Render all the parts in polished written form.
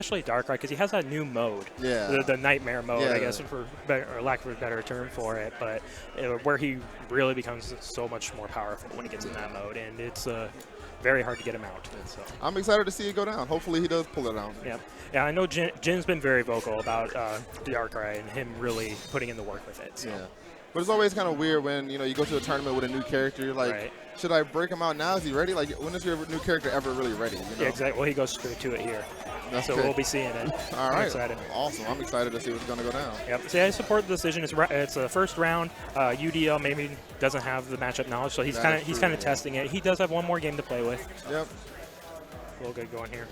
especially Darkrai, because he has that new mode, Yeah. the nightmare mode, Yeah. I guess, for or lack of a better term for it, but where he really becomes so much more powerful when he gets in that mode, and it's very hard to get him out. So. I'm excited to see it go down. Hopefully he does pull it out. Yeah, yeah. I know Jin's been very vocal about Darkrai and him really putting in the work with it. So. Yeah. But it's always kind of weird when, you know, you go to a tournament with a new character, you're like, should I break him out now? Is he ready? Like, when is your new character ever really ready? You know? Yeah, exactly. Well, he goes straight to it here. So Okay. we'll be seeing it. All I'm right. excited. Awesome. I'm excited to see what's going to go down. Yep. See, I support the decision. It's a first round. UDL maybe doesn't have the matchup knowledge, so he's kind of testing it. He does have one more game to play with. Yep. A little good going here.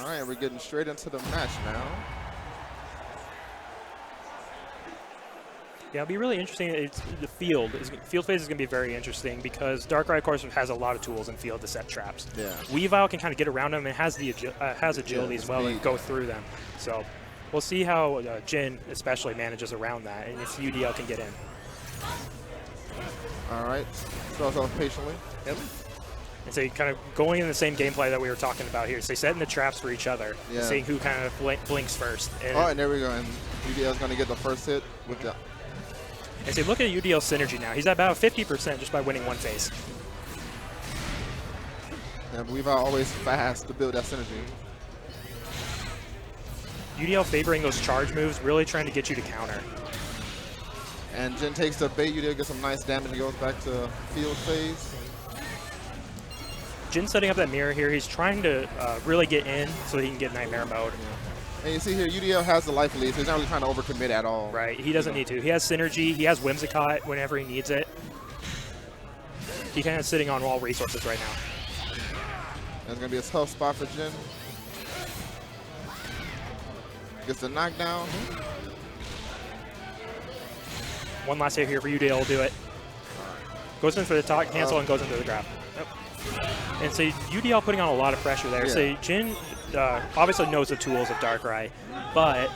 All right, we're getting straight into the match now. Yeah, it'll be really interesting. The field phase is going to be very interesting because Darkrai, of course, has a lot of tools in field to set traps. Yeah. Weavile can kind of get around them and has agility as well and go through them. So we'll see how Jin especially manages around that and if UDL can get in. All right. Starts off patiently. Yep. And so kind of going in the same gameplay that we were talking about here. So setting the traps for each other, and seeing who kind of blinks first. And and there we go. And UDL is going to get the first hit with the. And so look at UDL's synergy now. He's at about 50% just by winning one phase. And Weavile always fast to build that synergy. UDL favoring those charge moves, really trying to get you to counter. And Jin takes the bait. UDL gets some nice damage. He goes back to field phase. Jin setting up that mirror here. He's trying to really get in so he can get Nightmare mode. Yeah. And you see here, UDL has the life lead, so he's not really trying to overcommit at all. Right, he doesn't need to. He has synergy. He has Whimsicott whenever he needs it. He kind of sitting on all resources right now. That's going to be a tough spot for Jin. Gets the knockdown. One last hit here for UDL will do it. Goes in for the talk cancel and goes into the grab. Yep. And so UDL putting on a lot of pressure there. So Jin obviously knows the tools of Darkrai, but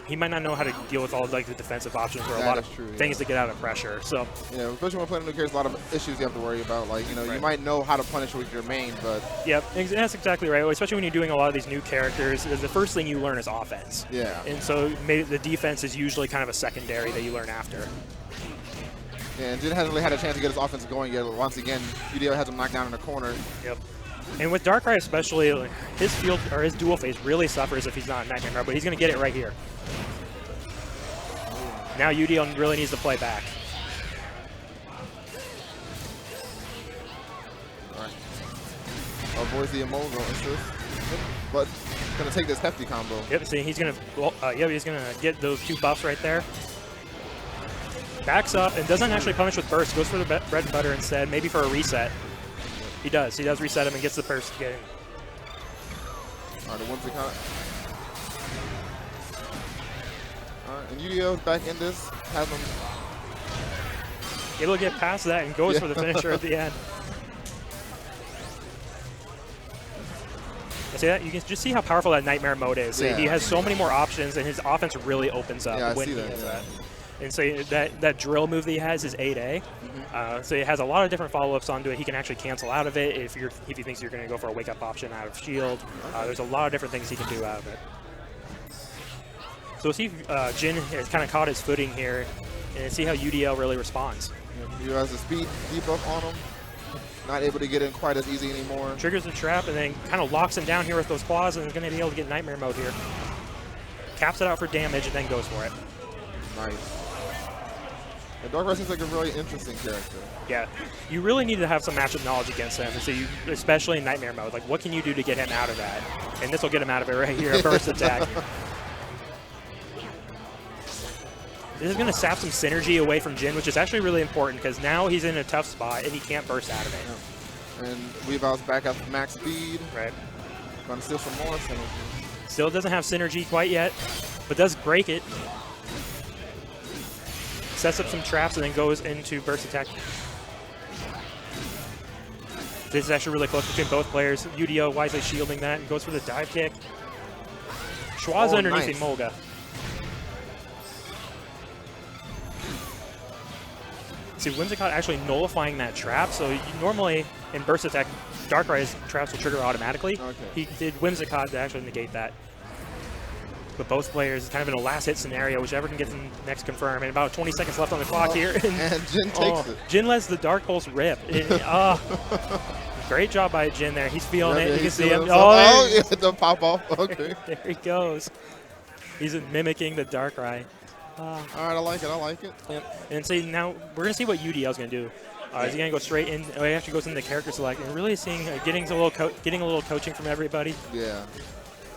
he might not know how to deal with all like the defensive options or a lot of things to get out of pressure. So yeah, especially when playing new characters, a lot of issues you have to worry about. Like you might know how to punish with your main, but yep, that's exactly right. Especially when you're doing a lot of these new characters, the first thing you learn is offense. Yeah. And so maybe the defense is usually kind of a secondary that you learn after. Yeah, and Jin hasn't really had a chance to get his offense going yet. Once again, UDL has him knocked down in the corner. Yep. And with Darkrai especially, like, his field or his dual phase really suffers if he's not in Nightmare mode, but he's going to get it right here. Now UDL really needs to play back. All right. Avoids the Emolga assist, but going to take this hefty combo. Yep. See, he's going to he's going to get those two buffs right there. Backs up and doesn't actually punish with burst. Goes for the bread and butter instead, maybe for a reset. He does. He does reset him and gets the burst to get in. All right, the Whimsicott. All right, and UDL's back in this. Has him able to get past that and goes for the finisher at the end. See that? You can just see how powerful that Nightmare mode is. Yeah. He has so many more options, and his offense really opens up when he has that. And so that drill move that he has is 8A. So it has a lot of different follow-ups onto it. He can actually cancel out of it if he thinks you're going to go for a wake-up option out of shield. There's a lot of different things he can do out of it. So we'll see if Jin has kind of caught his footing here and see how UDL really responds. He has a speed debuff on him. Not able to get in quite as easy anymore. Triggers the trap and then kind of locks him down here with those claws and is going to be able to get Nightmare mode here. Caps it out for damage and then goes for it. Nice. And Darkrai seems like a really interesting character. Yeah, you really need to have some matchup knowledge against him, so especially in Nightmare mode. Like, what can you do to get him out of that? And this will get him out of it right here, a burst attack. This is going to sap some synergy away from Jin, which is actually really important because now he's in a tough spot and he can't burst out of it. Yeah. And Weavile's back at max speed. Right. Going to steal some more synergy. Still doesn't have synergy quite yet, but does break it. Sets up some traps and then goes into burst attack. This is actually really close between both players. UDL wisely shielding that and goes for the dive kick. Schwa's underneath Emolga. See, Whimsicott actually nullifying that trap. So normally in burst attack, Darkrai's traps will trigger automatically. Okay. He did Whimsicott to actually negate that. But both players kind of in a last hit scenario, whichever can get them next confirm. And about 20 seconds left on the clock here. And Jin takes it. Jin lets the Dark Pulse rip. Great job by Jin there. He's feeling it. You can see him. Oh, yeah, the pop off. Okay. There he goes. He's mimicking the Darkrai. All right, I like it. I like it. Yep. And see, now we're going to see what UDL is going to do. Is he going to go straight in? Oh, he actually goes into the character select and really seeing, getting a little coaching from everybody. Yeah.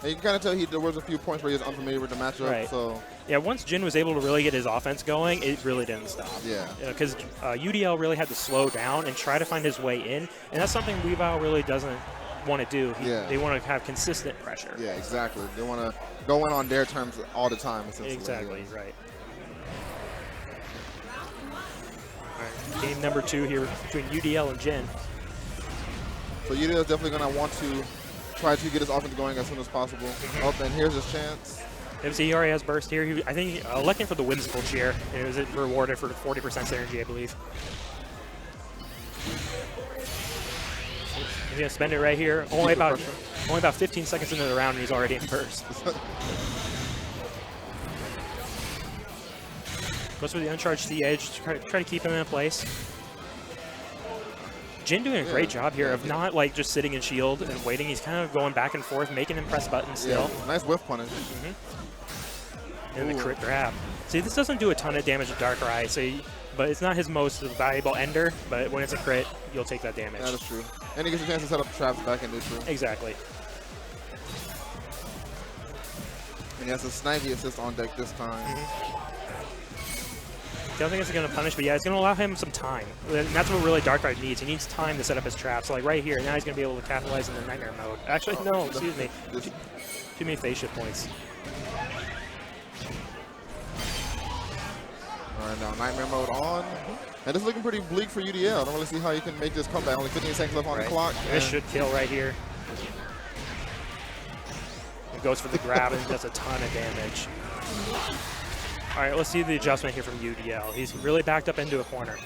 And you can kind of tell there was a few points where he was unfamiliar with the matchup. Right. So yeah, once Jin was able to really get his offense going, it really didn't stop. Yeah. Because UDL really had to slow down and try to find his way in, and that's something Weavile really doesn't want to do. They want to have consistent pressure. Yeah, exactly. They want to go in on their terms all the time, essentially. Exactly, right. All right. Game number 2 here between UDL and Jin. So UDL is definitely going to want to try to get his offense going as soon as possible. Oh, and here's his chance. MC, he already has burst here. I think electing for the whimsical cheer. It was rewarded for 40% synergy, I believe. He's gonna spend it right here. Only about 15 seconds into the round, and he's already in burst. Goes for the uncharged C edge to try to keep him in place. Jin doing a great job here of not like just sitting in shield and waiting. He's kind of going back and forth, making him press buttons still. Yeah, nice whiff punish. And the crit grab. See, this doesn't do a ton of damage to Darkrai, but it's not his most valuable ender. But when it's a crit, you'll take that damage. That is true. And he gets a chance to set up traps back in neutral. Exactly. And he has a snivy assist on deck this time. I don't think it's going to punish, but yeah, it's going to allow him some time. And that's what really Darkrai needs. He needs time to set up his traps. So like right here, now he's going to be able to capitalize in the Nightmare mode. Actually, no, excuse me. Too many phase shift points. All right, now Nightmare mode on. And it's looking pretty bleak for UDL. I don't really see how you can make this comeback. Only 15 seconds left on the clock. This should kill right here. It goes for the grab and does a ton of damage. All right, let's see the adjustment here from UDL. He's really backed up into a corner.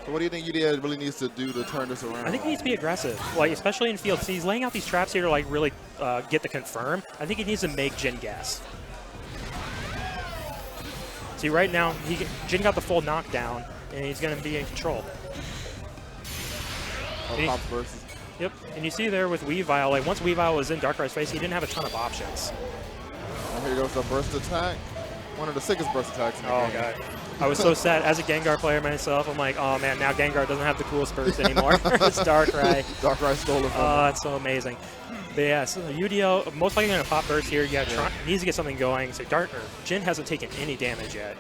So what do you think UDL really needs to do to turn this around? I think he needs to be aggressive, like especially in field. See, he's laying out these traps here to like really get the confirm. I think he needs to make Jin guess. See, right now, Jin got the full knockdown, and he's going to be in control. Yep, and you see there with Weavile, like once Weavile was in Darkrai's face, he didn't have a ton of options. And here goes the burst attack. One of the sickest burst attacks in the game. God. I was so sad. As a Gengar player myself, I'm like, oh man, now Gengar doesn't have the coolest burst anymore. It's Darkrai. Darkrai stole it from him. Oh, it's so amazing. But yeah, so UDL most likely going to pop burst here. Needs to get something going. So Jin hasn't taken any damage yet.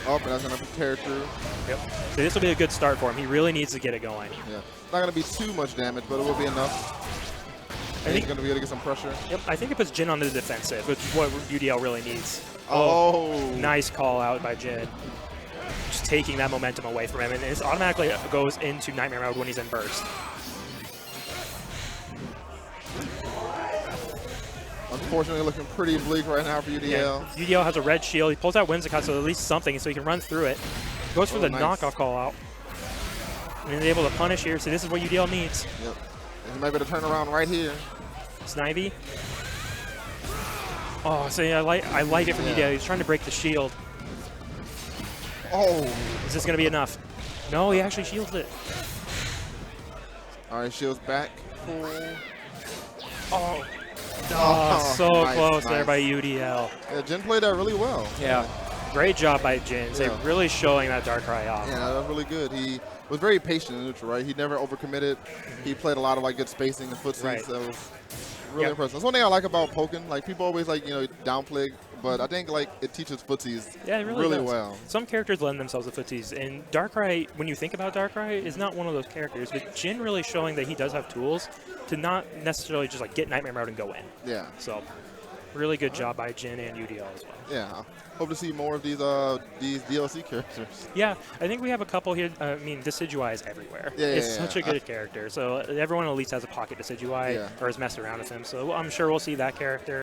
Oh, but that's going to tear through. Yep. So this will be a good start for him. He really needs to get it going. Yeah. Not going to be too much damage, but it will be enough. I think he's going to be able to get some pressure. Yep. I think it puts Jin on the defensive, which is what UDL really needs. Oh. Nice call out by Jin. Just taking that momentum away from him, and it automatically goes into Nightmare mode when he's in burst. Unfortunately, looking pretty bleak right now for UDL. Yeah, UDL has a red shield. He pulls out Whimsicott, so at least something, so he can run through it. Goes for the knockoff call out. And he's able to punish here, so this is what UDL needs. Yep. And he might be able to turn around right here. Snivy. Oh, so yeah, I like it from UDL. He's trying to break the shield. Oh. Is this going to be enough? No, he actually shields it. All right, shields back. Oh. Oh, so close there by UDL. Yeah, Jin played that really well. Yeah. Great job by Jin. So really showing that Darkrai off. Yeah, that was really good. He was very patient in neutral, right? He never overcommitted. He played a lot of like good spacing and footsies. Right. So it was really impressive. That's one thing I like about POKKEN. Like people always like, downplay, but I think like it teaches footsies really well. Some characters lend themselves to footsies, and Darkrai, when you think about Darkrai, is not one of those characters, but Jin really showing that he does have tools to not necessarily just like get Nightmare mode and go in. Yeah. So really good job by Jin and UDL as well. Yeah. Hope to see more of these DLC characters. Yeah, I think we have a couple here. I mean, Decidueye is everywhere. It's such a good character. So everyone at least has a pocket Decidueye or has messed around with him. So I'm sure we'll see that character.